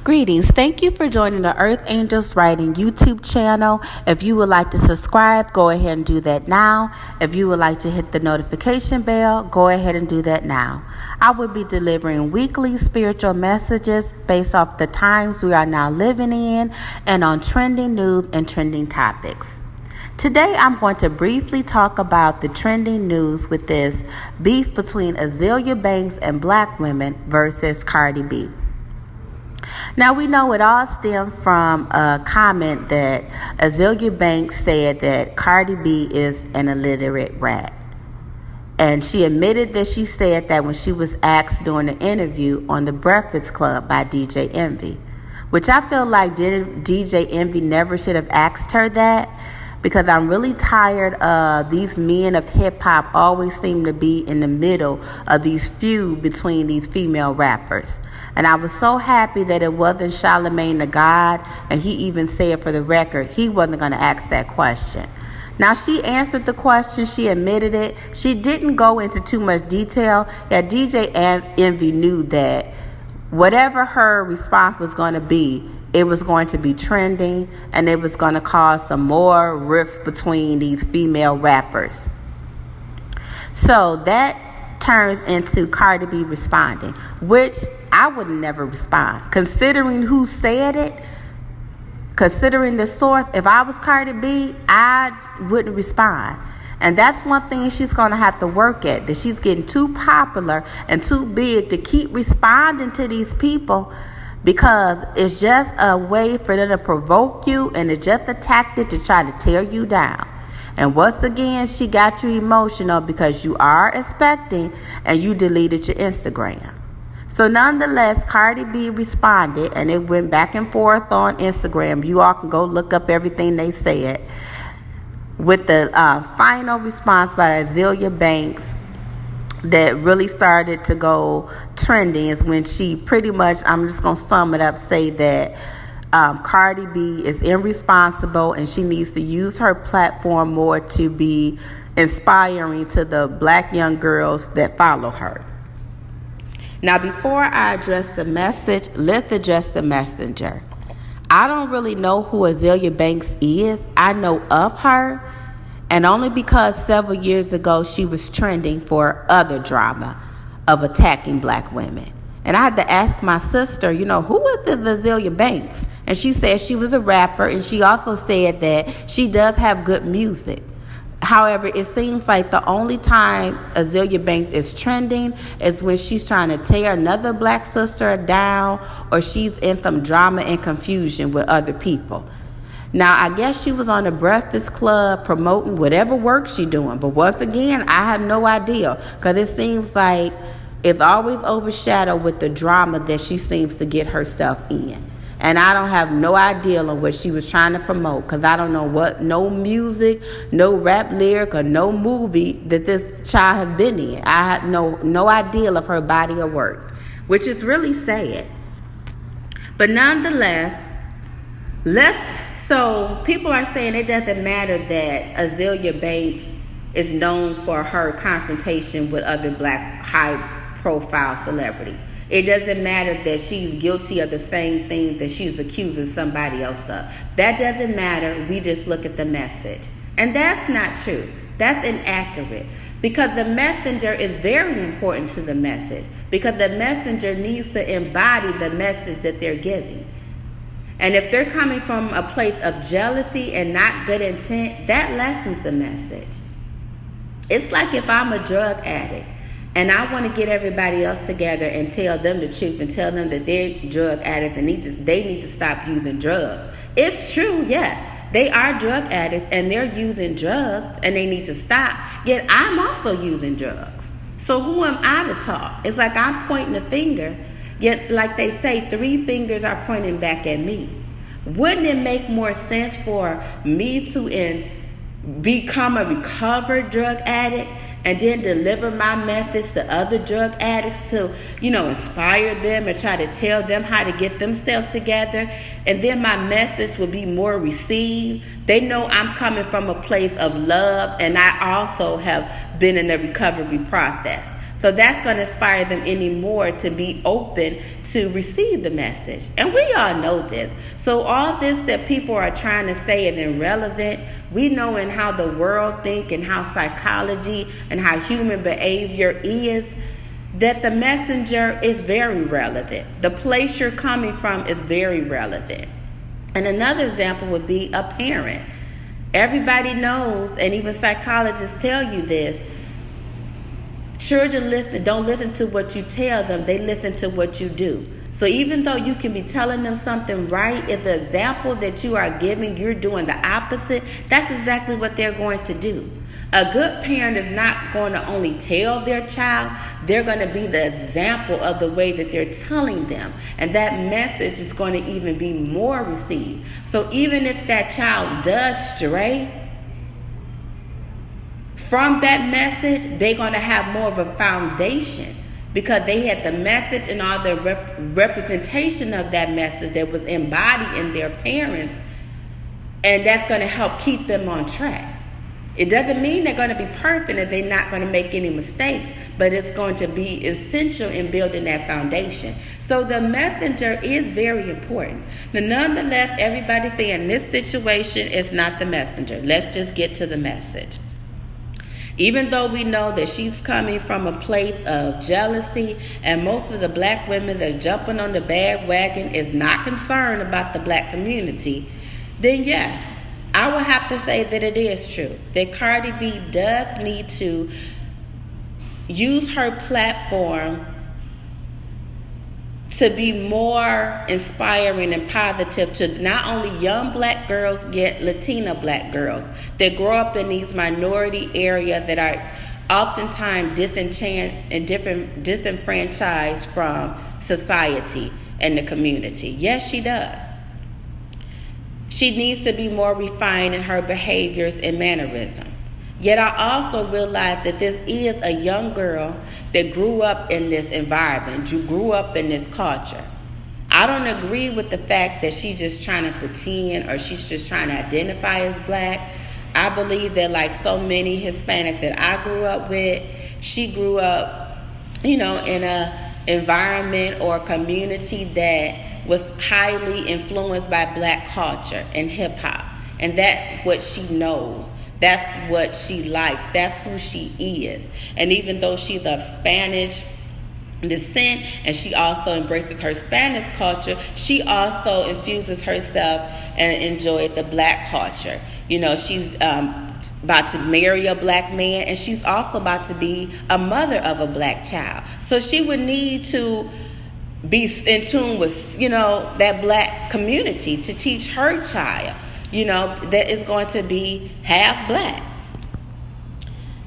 Greetings. Thank you for joining the Earth Angels Writing YouTube channel. If you would like to subscribe, go ahead and do that now. If you would like to hit the notification bell, go ahead and do that now. I will be delivering weekly spiritual messages based off the times we are now living in and on trending news and trending topics. Today, I'm going to briefly talk about the trending news with this beef between Azealia Banks and black women versus Cardi B. Now, we know it all stemmed from a comment that Azealia Banks said that Cardi B is an illiterate rat. And she admitted that she said that when she was asked during an interview on The Breakfast Club by DJ Envy, which I feel like DJ Envy never should have asked her that, because I'm really tired of these men of hip-hop always seem to be in the middle of these feud between these female rappers. And I was so happy that it wasn't Charlamagne the God, and he even said for the record he wasn't going to ask that question. Now, she answered the question. She admitted it. She didn't go into too much detail. That DJ Envy knew that whatever her response was going to be, it was going to be trending, and it was going to cause some more rift between these female rappers. So that turns into Cardi B responding, which I would never respond. Considering who said it, considering the source, if I was Cardi B, I wouldn't respond. And that's one thing she's going to have to work at, that she's getting too popular and too big to keep responding to these people, because it's just a way for them to provoke you, and it's just a tactic to try to tear you down. And once again, she got you emotional because you are expecting and you deleted your Instagram. So nonetheless, Cardi B responded, and it went back and forth on Instagram. You all can go look up everything they said. With the final response by Azealia Banks that really started to go trending is when she pretty much, I'm just going to sum it up, say that Cardi B is irresponsible and she needs to use her platform more to be inspiring to the black young girls that follow her. Now, before I address the message, let's address the messenger. I don't really know who Azealia Banks is. I know of her, and only because several years ago she was trending for other drama of attacking black women. And I had to ask my sister, who is this Azealia Banks? And she said she was a rapper, and she also said that she does have good music. However, it seems like the only time Azealia Banks is trending is when she's trying to tear another black sister down, or she's in some drama and confusion with other people. Now, I guess she was on the Breakfast Club promoting whatever work she's doing. But once again, I have no idea, because it seems like it's always overshadowed with the drama that she seems to get herself in. And I don't have no idea on what she was trying to promote, because I don't know no music, no rap lyric, or no movie that this child has been in. I have no idea of her body of work, which is really sad. But nonetheless, so people are saying it doesn't matter that Azealia Banks is known for her confrontation with other black high-profile celebrity. It doesn't matter that she's guilty of the same thing that she's accusing somebody else of. That doesn't matter. We just look at the message. And that's not true. That's inaccurate. Because the messenger is very important to the message. Because the messenger needs to embody the message that they're giving. And if they're coming from a place of jealousy and not good intent, that lessens the message. It's like if I'm a drug addict and I want to get everybody else together and tell them the truth and tell them that they're drug addicts and they need to stop using drugs. It's true, yes. They are drug addicts and they're using drugs and they need to stop. Yet I'm also using drugs. So who am I to talk? It's like I'm pointing a finger. Yet, like they say, 3 fingers are pointing back at me. Wouldn't it make more sense for me to become a recovered drug addict and then deliver my methods to other drug addicts to, inspire them and try to tell them how to get themselves together? And then my message will be more received. They know I'm coming from a place of love, and I also have been in the recovery process. So that's going to inspire them anymore to be open to receive the message. And we all know this. So all this that people are trying to say is irrelevant. We know in how the world thinks and how psychology and how human behavior is, that the messenger is very relevant. The place you're coming from is very relevant. And another example would be a parent. Everybody knows, and even psychologists tell you this, children don't listen to what you tell them, they listen to what you do. So even though you can be telling them something right, if the example that you are giving, you're doing the opposite, that's exactly what they're going to do. A good parent is not going to only tell their child, they're going to be the example of the way that they're telling them. And that message is going to even be more received. So even if that child does stray from that message, they're going to have more of a foundation because they had the message and all the representation of that message that was embodied in their parents. And that's going to help keep them on track. It doesn't mean they're going to be perfect and they're not going to make any mistakes, but it's going to be essential in building that foundation. So the messenger is very important. But nonetheless, everybody saying this situation is not the messenger. Let's just get to the message. Even though we know that she's coming from a place of jealousy, and most of the black women that are jumping on the bandwagon is not concerned about the black community, then yes, I would have to say that it is true that Cardi B does need to use her platform to be more inspiring and positive to not only young black girls, yet Latina black girls that grow up in these minority areas that are oftentimes disenfranchised from society and the community. Yes, she does. She needs to be more refined in her behaviors and mannerism. Yet I also realize that this is a young girl that grew up in this environment, grew up in this culture. I don't agree with the fact that she's just trying to pretend or she's just trying to identify as black. I believe that like so many Hispanics that I grew up with, she grew up, in a environment or community that was highly influenced by black culture and hip hop. And that's what she knows. That's what she likes. That's who she is. And even though she's of Spanish descent and she also embraces her Spanish culture, she also infuses herself and enjoys the black culture. She's about to marry a black man, and she's also about to be a mother of a black child. So she would need to be in tune with, that black community to teach her child, that is going to be half black.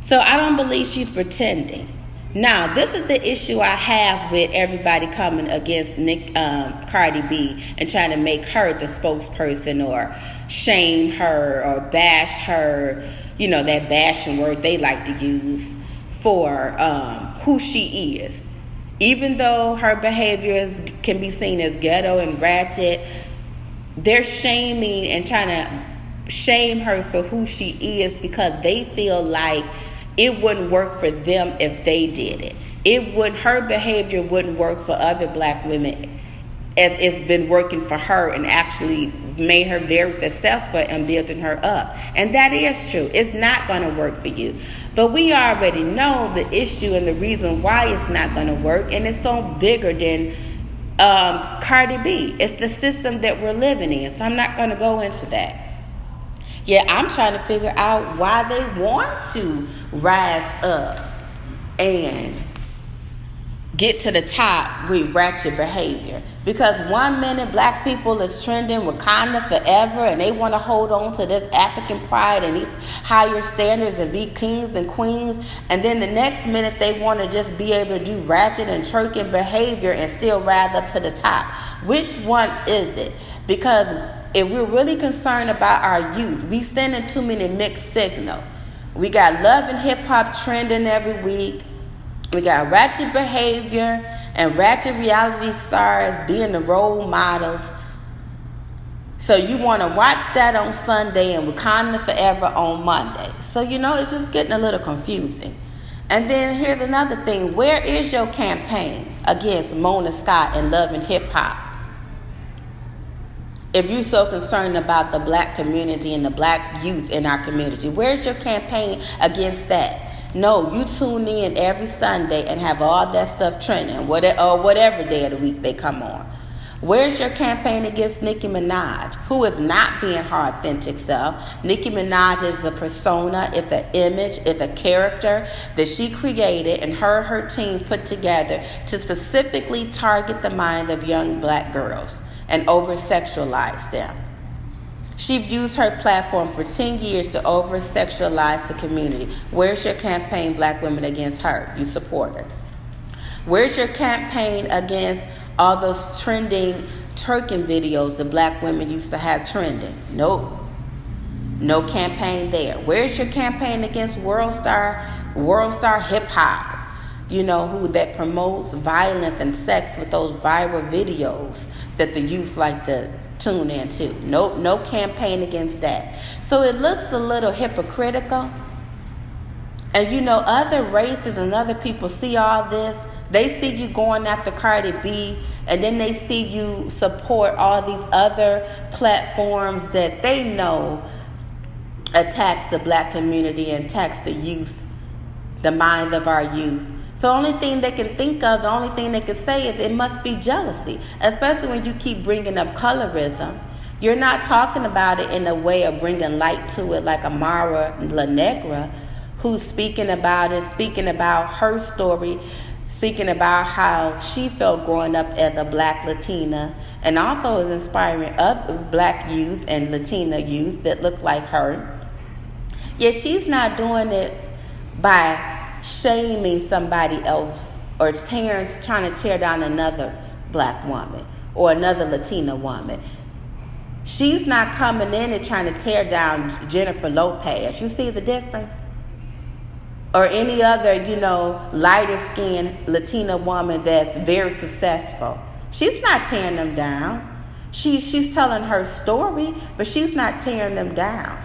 So I don't believe she's pretending. Now, this is the issue I have with everybody coming against Cardi B and trying to make her the spokesperson or shame her or bash her, that bashing word they like to use for who she is. Even though her behavior can be seen as ghetto and ratchet, they're shaming and trying to shame her for who she is because they feel like it wouldn't work for them if they did it. Her behavior wouldn't work for other black women. It's been working for her and actually made her very successful in building her up. And that is true. It's not going to work for you. But we already know the issue and the reason why it's not going to work. And it's so bigger than Cardi B. It's the system that we're living in. So I'm not going to go into that. Yeah, I'm trying to figure out why they want to rise up and get to the top with ratchet behavior. Because 1 minute black people is trending Wakanda forever and they want to hold on to this African pride and these higher standards and be kings and queens. And then the next minute they want to just be able to do ratchet and twerking behavior and still rise up to the top. Which one is it? Because if we're really concerned about our youth, we sending too many mixed signals. We got love and hip hop trending every week. We got ratchet behavior and ratchet reality stars being the role models. So you want to watch that on Sunday and Wakanda Forever on Monday. So, it's just getting a little confusing. And then here's another thing. Where is your campaign against Mona Scott and Love and Hip Hop? If you're so concerned about the black community and the black youth in our community, where's your campaign against that? No, you tune in every Sunday and have all that stuff trending, or whatever day of the week they come on. Where's your campaign against Nicki Minaj, who is not being her authentic self? Nicki Minaj is a persona, it's an image, it's a character that she created and her team put together to specifically target the minds of young black girls and over-sexualize them. She's used her platform for 10 years to over-sexualize the community. Where's your campaign, Black women, against her? You support her. Where's your campaign against all those trending twerking videos that black women used to have trending? Nope. No campaign there. Where's your campaign against World Star Hip Hop? You know, who that promotes violence and sex with those viral videos that the youth like to tune into. No campaign against that. So it looks a little hypocritical. And you know, other races and other people see all this. They see you going after Cardi B, and then they see you support all these other platforms that they know attacks the black community and attacks the youth, the mind of our youth. So the only thing they can think of, the only thing they can say is it must be jealousy, especially when you keep bringing up colorism. You're not talking about it in a way of bringing light to it like Amara La Negra, who's speaking about it, speaking about her story, speaking about how she felt growing up as a black Latina, and also is inspiring other black youth and Latina youth that look like her. Yet she's not doing it by shaming somebody else or trying to tear down another black woman or another Latina woman. She's not coming in and trying to tear down Jennifer Lopez. You see the difference? Or any other, lighter skinned Latina woman that's very successful. She's not tearing them down. She's telling her story, but she's not tearing them down.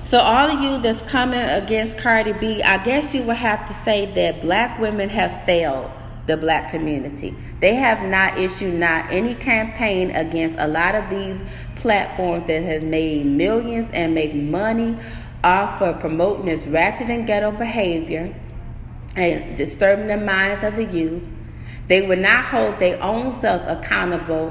So all of you that's coming against Cardi B, I guess you would have to say that black women have failed the black community. They have not issued any campaign against a lot of these platforms that has made millions and make money off of promoting this ratchet and ghetto behavior and disturbing the minds of the youth. They would not hold their own self accountable